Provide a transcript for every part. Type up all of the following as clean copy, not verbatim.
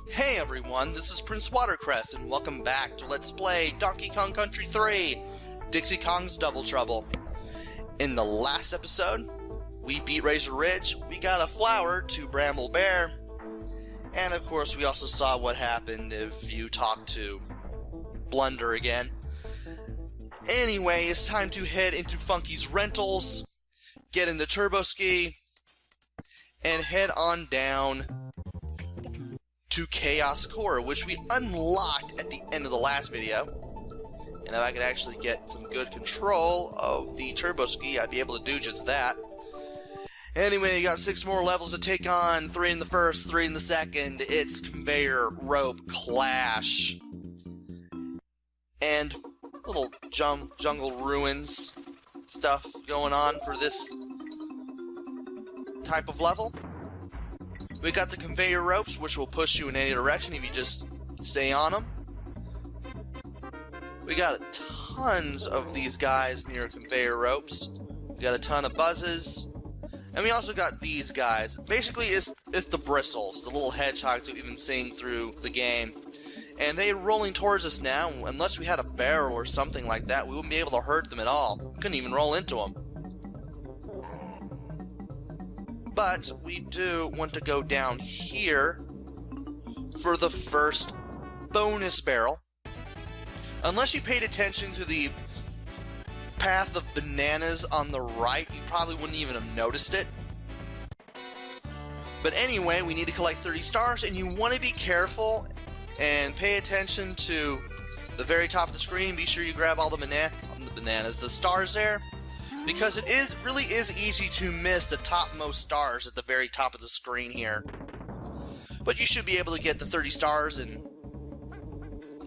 Hey everyone, this is Prince Watercrest, and welcome back to Let's Play Donkey Kong Country 3, Dixie Kong's Double Trouble. In the last episode, we beat Razor Ridge, we got a flower to Bramble Bear, and of course we also saw what happened if you talk to Blunder again. Anyway, it's time to head into Funky's Rentals, get in the Turbo Ski, and head on down to Kaos Core, which we unlocked at the end of the last video. And if I could actually get some good control of the Turbo Ski, I'd be able to do just that. Anyway, you got 6 more levels to take on, 3 in the first, 3 in the second. It's Conveyor Rope Clash. And little jungle ruins stuff going on for this type of level. We got the conveyor ropes, which will push you in any direction if you just stay on them. We got tons of these guys near conveyor ropes. We got a ton of buzzes. And we also got these guys. Basically, it's the bristles, the little hedgehogs that we've been seeing through the game. And they're rolling towards us now. Unless we had a barrel or something like that, we wouldn't be able to hurt them at all. We couldn't even roll into them. But we do want to go down here for the first bonus barrel. Unless you paid attention to the path of bananas on the right, you probably wouldn't even have noticed it. But anyway, we need to collect 30 stars, and you want to be careful and pay attention to the very top of the screen. Be sure you grab all the bananas, the stars there. Because it really is easy to miss the topmost stars at the very top of the screen here. But you should be able to get the 30 stars and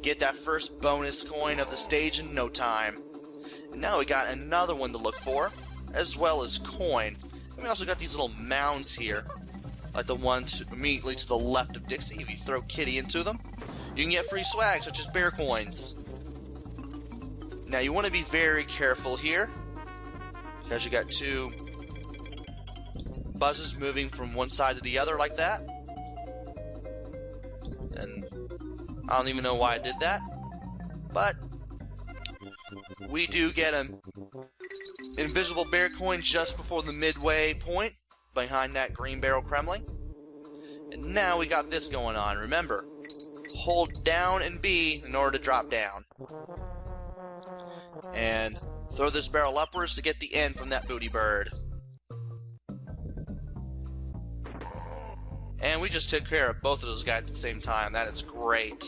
get that first bonus coin of the stage in no time. And now we got another one to look for, as well as coin. And we also got these little mounds here, like the one immediately to the left of Dixie. If you throw Kitty into them, you can get free swag, such as bear coins. Now you want to be very careful here, because you got 2 buzzes moving from one side to the other like that. And I don't even know why I did that. But we do get an invisible bear coin just before the midway point, behind that green barrel Kremling. And now we got this going on. Remember, hold down and B in order to drop down. And throw this barrel upwards to get the end from that booty bird. And we just took care of both of those guys at the same time. That is great.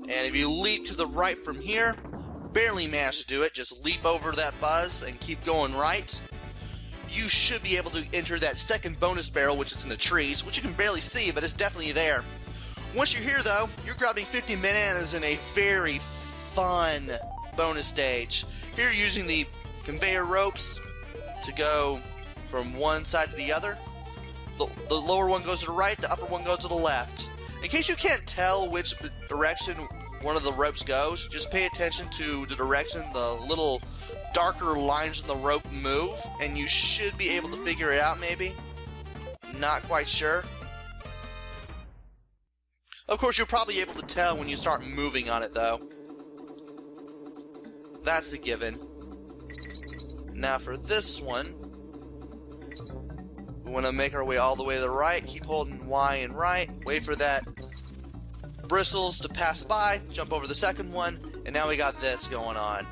And if you leap to the right from here, barely managed to do it, just leap over that buzz and keep going right, you should be able to enter that second bonus barrel, which is in the trees, which you can barely see, but it's definitely there. Once you're here, though, you're grabbing 50 bananas in a very fun bonus stage. Here, you're using the conveyor ropes to go from one side to the other. The lower one goes to the right, the upper one goes to the left. In case you can't tell which direction one of the ropes goes, just pay attention to the direction the little darker lines in the rope move, and you should be able to figure it out, maybe. Not quite sure. Of course, you'll probably be able to tell when you start moving on it, though. That's a given. Now for this one, we want to make our way all the way to the right, keep holding Y and right, wait for that bristles to pass by, jump over the second one, and now we got this going on.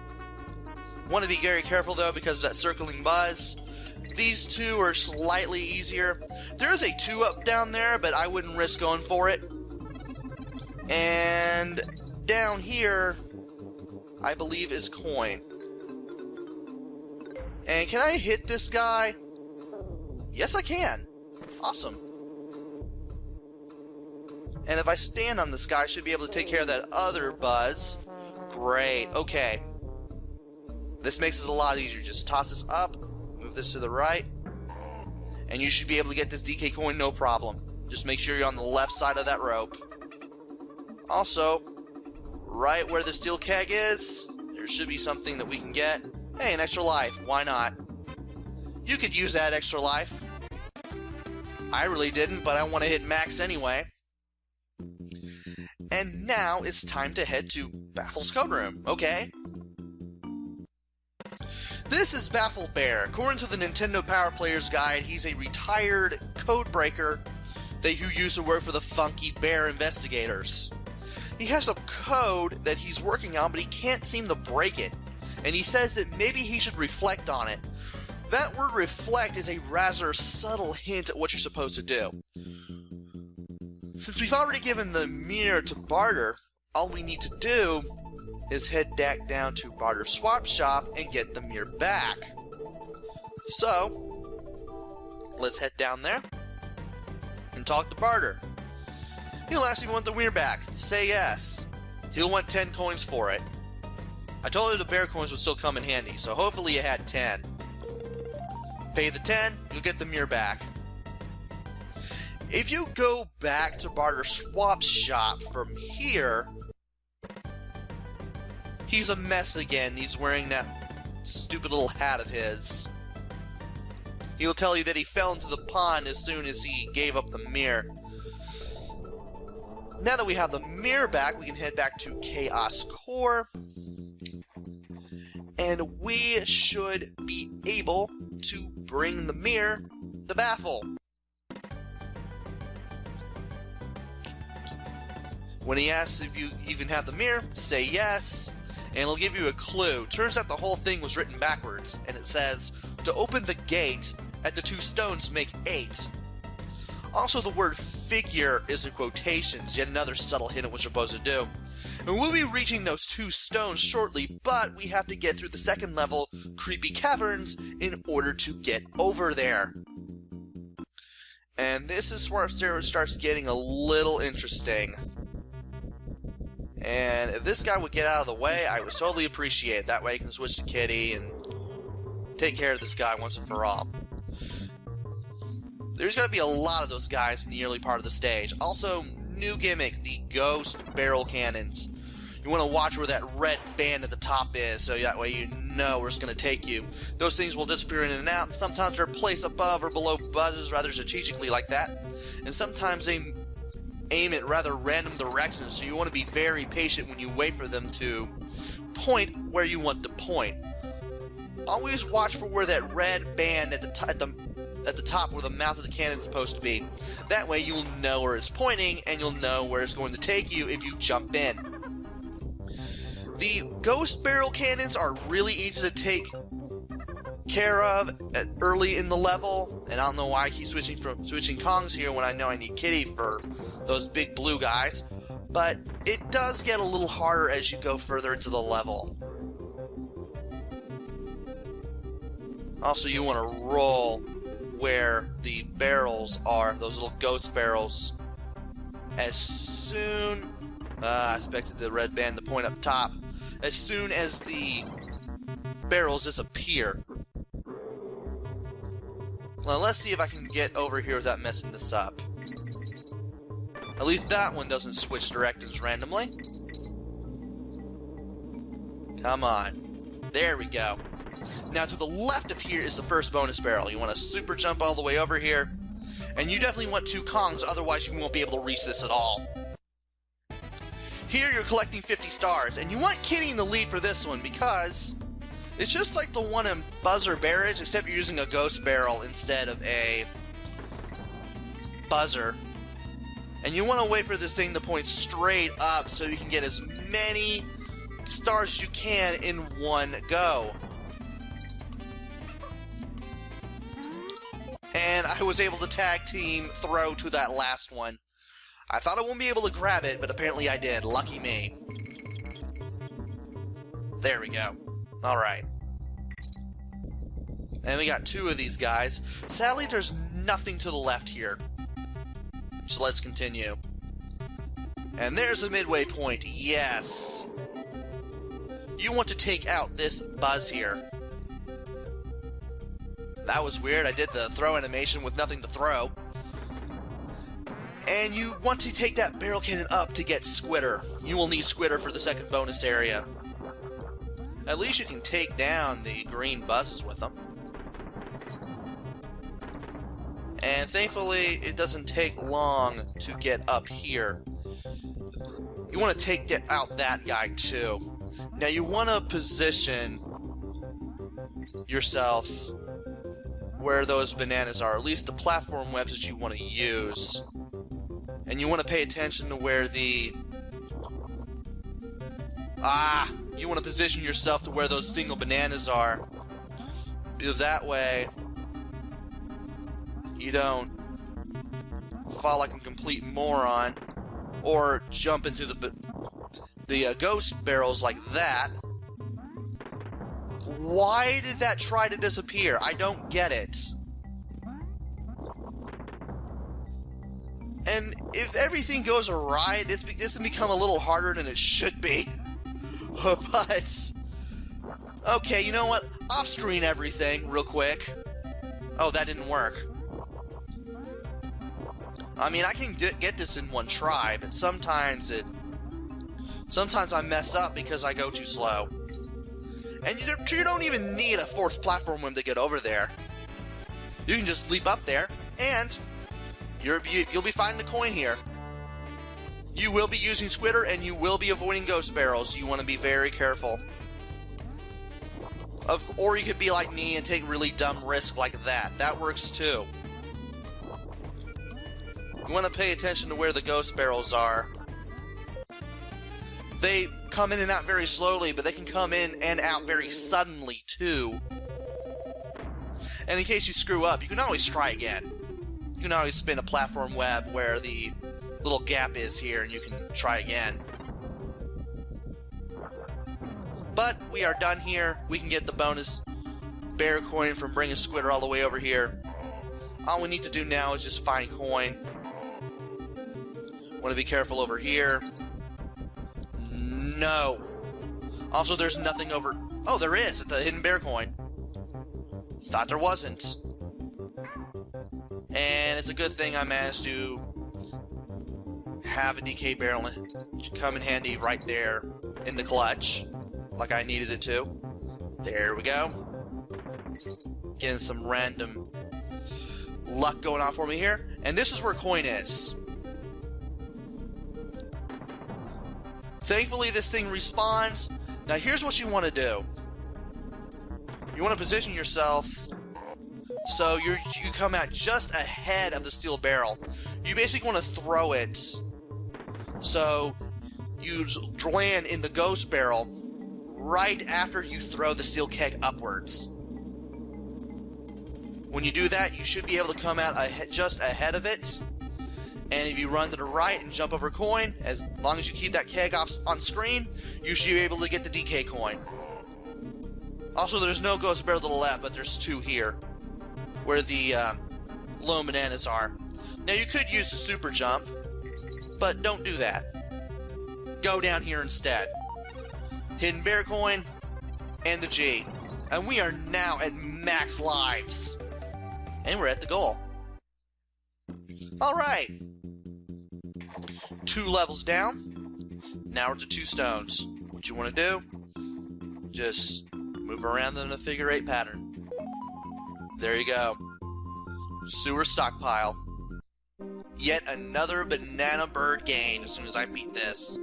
Want to be very careful, though, because of that circling buzz. These 2 are slightly easier. There is a 2-up down there, but I wouldn't risk going for it. And down here, I believe, is coin. And can I hit this guy? Yes, I can. Awesome. And if I stand on this guy, I should be able to take care of that other buzz. Great. Okay. This makes it a lot easier. Just toss this up, move this to the right, and you should be able to get this DK coin no problem. Just make sure you're on the left side of that rope. Also, right where the steel keg is, there should be something that we can get. Hey, an extra life. Why not? You could use that extra life. I really didn't, but I want to hit max anyway. And now it's time to head to Baffles Code Room, okay? This is Baffle Bear. According to the Nintendo Power Player's Guide, he's a retired code breaker who used to work for the Funky Bear Investigators. He has a code that he's working on, but he can't seem to break it. And he says that maybe he should reflect on it. That word reflect is a rather subtle hint at what you're supposed to do. Since we've already given the mirror to Barter, all we need to do is head back down to Barter's swap shop and get the mirror back. So, let's head down there and talk to Barter. He'll ask if you want the mirror back. Say yes. He'll want 10 coins for it. I told him the bear coins would still come in handy, so hopefully you had 10. Pay the 10, you'll get the mirror back. If you go back to Barter's swap shop from here, he's a mess again. He's wearing that stupid little hat of his. He'll tell you that he fell into the pond as soon as he gave up the mirror. Now that we have the mirror back, we can head back to Kaos Core. And we should be able to bring the mirror to Baffle. When he asks if you even have the mirror, say yes, and it'll give you a clue. Turns out the whole thing was written backwards, and it says, to open the gate, at the 2 stones make 8. Also, the word figure is in quotations, yet another subtle hint at what you're supposed to do. And we'll be reaching those 2 stones shortly, but we have to get through the second level, Creepy Caverns, in order to get over there. And this is where it starts getting a little interesting. And if this guy would get out of the way, I would totally appreciate it. That way I can switch to Kitty and take care of this guy once and for all. There's going to be a lot of those guys in the early part of the stage. Also, new gimmick, the ghost barrel cannons. You want to watch where that red band at the top is, so that way you know where it's going to take you. Those things will disappear in and out, and sometimes they're placed above or below buzzes rather strategically like that. And sometimes they aim at rather random directions, so you want to be very patient when you wait for them to point where you want to point. Always watch for where that red band at the top where the mouth of the cannon is supposed to be. That way you'll know where it's pointing, and you'll know where it's going to take you if you jump in. The ghost barrel cannons are really easy to take care of early in the level, and I don't know why I keep switching Kongs here when I know I need Kitty for those big blue guys, but it does get a little harder as you go further into the level. Also, you want to roll where the barrels are, those little ghost barrels. As soon... I expected the red band to point up top. As soon as the barrels disappear. Well, let's see if I can get over here without messing this up. At least that one doesn't switch directions randomly. Come on. There we go. Now, to the left of here is the first bonus barrel. You want to super jump all the way over here. And you definitely want 2 Kongs, otherwise you won't be able to reach this at all. Here you're collecting 50 stars, and you want Kitty in the lead for this one because it's just like the one in Buzzer Barrage, except you're using a ghost barrel instead of a buzzer. And you want to wait for this thing to point straight up so you can get as many stars as you can in one go. And I was able to tag team throw to that last one. I thought I wouldn't be able to grab it, but apparently I did. Lucky me. There we go. Alright. And we got 2 of these guys. Sadly, there's nothing to the left here. So let's continue. And there's the midway point. Yes. You want to take out this buzz here. That was weird. I did the throw animation with nothing to throw. And you want to take that barrel cannon up to get Squitter. You will need Squitter for the second bonus area. At least you can take down the green buzzes with them. And thankfully, it doesn't take long to get up here. You want to take out that guy too. Now you want to position yourself where those bananas are, at least the platform webs that you want to use. And you want to pay attention to where the... you want to position yourself to where those single bananas are. Because that way, you don't fall like a complete moron, or jump into the ghost barrels like that. Why did that try to disappear? I don't get it. And if everything goes awry, this can become a little harder than it should be. But... okay, you know what? Off-screen everything real quick. Oh, that didn't work. I mean, I can get this in one try, but sometimes I mess up because I go too slow. And you don't even need a fourth platform web to get over there. You can just leap up there, and you'll be finding the coin here. You will be using Squitter, and you will be avoiding ghost barrels. You want to be very careful. Or you could be like me and take really dumb risk like that. That works too. You want to pay attention to where the ghost barrels are. They come in and out very slowly, but they can come in and out very suddenly too. And in case you screw up, you can always try again. You can always spin a platform web where the little gap is here, and you can try again. But we are done here. We can get the bonus bear coin from bringing Squitter all the way over here. All we need to do now is just find coin. Want to be careful over here. No. Also, there's nothing over... oh, there is, at the hidden bear coin. Thought there wasn't. And it's a good thing I managed to have a DK barrel come in handy right there in the clutch, like I needed it to. There we go. Getting some random luck going on for me here. And this is where coin is. Thankfully, this thing respawns. Now, here's what you want to do. You want to position yourself so you come out just ahead of the steel barrel. You basically want to throw it so you land in the ghost barrel right after you throw the steel keg upwards. When you do that, you should be able to come out just ahead of it. And if you run to the right and jump over coin, as long as you keep that keg off on screen, you should be able to get the DK coin. Also, there's no ghost barrel to the left, but there's two here, where the lone bananas are. Now, you could use the super jump, but don't do that. Go down here instead. Hidden bear coin, and the G. And we are now at max lives. And we're at the goal. Alright. 2 levels down. Now we're to 2 stones. What you want to do? Just move around them in a figure 8 pattern. There you go. Sewer stockpile. Yet another banana bird gain as soon as I beat this.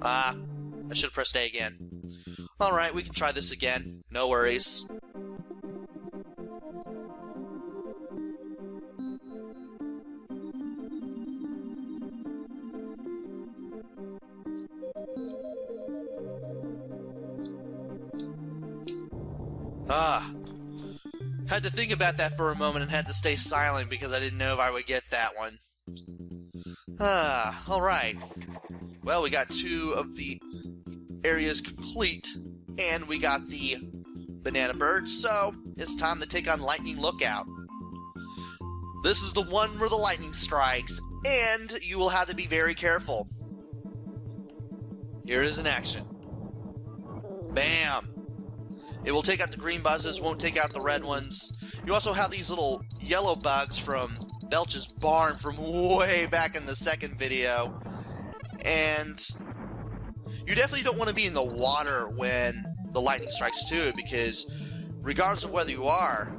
I should have pressed A again. Alright, we can try this again. No worries. Had to think about that for a moment and had to stay silent because I didn't know if I would get that one. Alright. Well, we got 2 of the areas complete, and we got the banana bird, so it's time to take on Lightning Lookout. This is the one where the lightning strikes, and you will have to be very careful. Here it is in action. Bam! It will take out the green buzzes, won't take out the red ones. You also have these little yellow bugs from Belch's barn from way back in the second video. And you definitely don't want to be in the water when the lightning strikes too, because regardless of whether you are,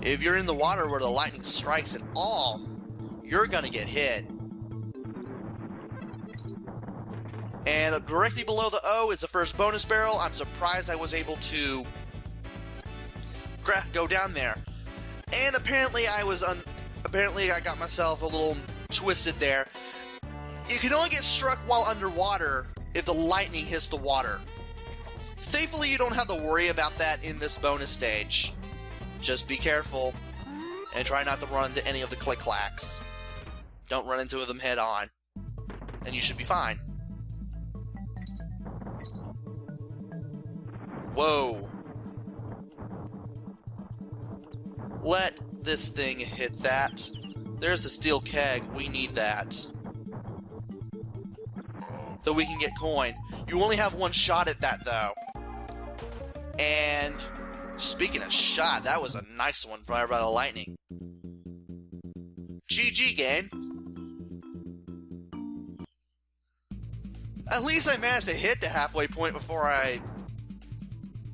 if you're in the water where the lightning strikes at all, you're gonna get hit. And directly below the O is the first bonus barrel. I'm surprised I was able to go down there. And apparently I got myself a little twisted there. You can only get struck while underwater if the lightning hits the water. Thankfully, you don't have to worry about that in this bonus stage. Just be careful and try not to run into any of the click-clacks. Don't run into them head on, and you should be fine. Whoa. Let this thing hit that. There's the steel keg. We need that. So we can get coin. You only have one shot at that, though. And speaking of shot, that was a nice one fired by the lightning. GG, game. At least I managed to hit the halfway point before I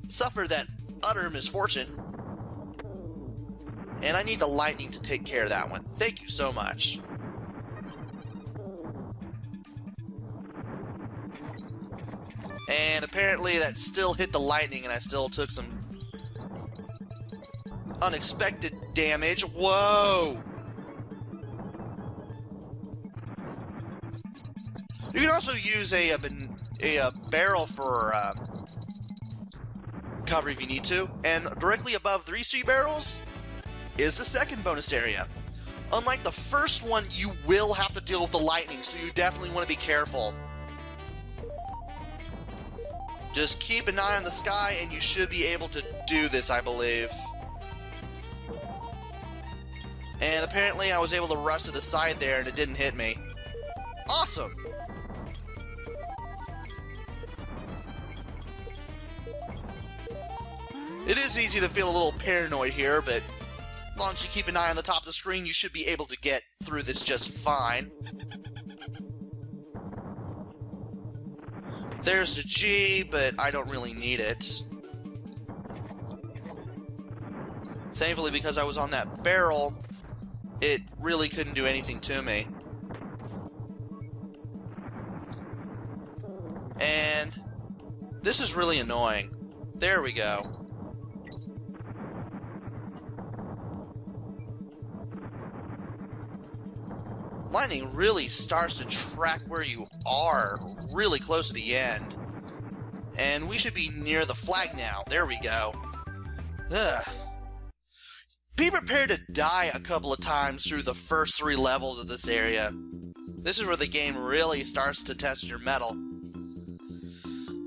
suffered that utter misfortune. And I need the lightning to take care of that one. Thank you so much. And apparently that still hit the lightning and I still took some unexpected damage. Whoa! You can also use a barrel for cover if you need to. And directly above these three barrels is the second bonus area. Unlike the first one, you will have to deal with the lightning, so you definitely want to be careful. Just keep an eye on the sky and you should be able to do this, I believe. And apparently I was able to rush to the side there and it didn't hit me. Awesome! It is easy to feel a little paranoid here, but as long as you keep an eye on the top of the screen, you should be able to get through this just fine. There's the G, but I don't really need it. Thankfully, because I was on that barrel, it really couldn't do anything to me. And this is really annoying. There we go. Lightning really starts to track where you are really close to the end. And we should be near the flag now. There we go. Ugh. Be prepared to die a couple of times through the first 3 levels of this area. This is where the game really starts to test your mettle.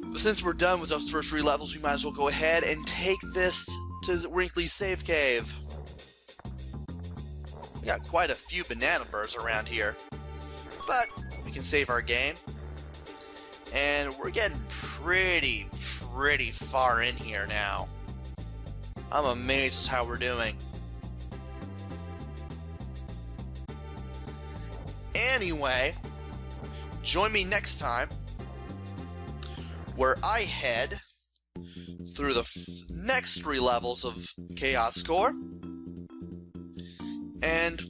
But since we're done with those first 3 levels, we might as well go ahead and take this to Wrinkly's Save Cave. We got quite a few banana birds around here. But we can save our game. And we're getting pretty far in here now. I'm amazed at how we're doing. Anyway, join me next time where I head through the next 3 levels of Chaos Score and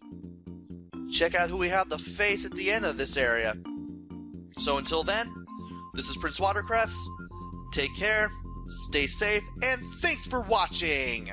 check out who we have to face at the end of this area. So until then, this is Prince Watercress. Take care, stay safe, and thanks for watching!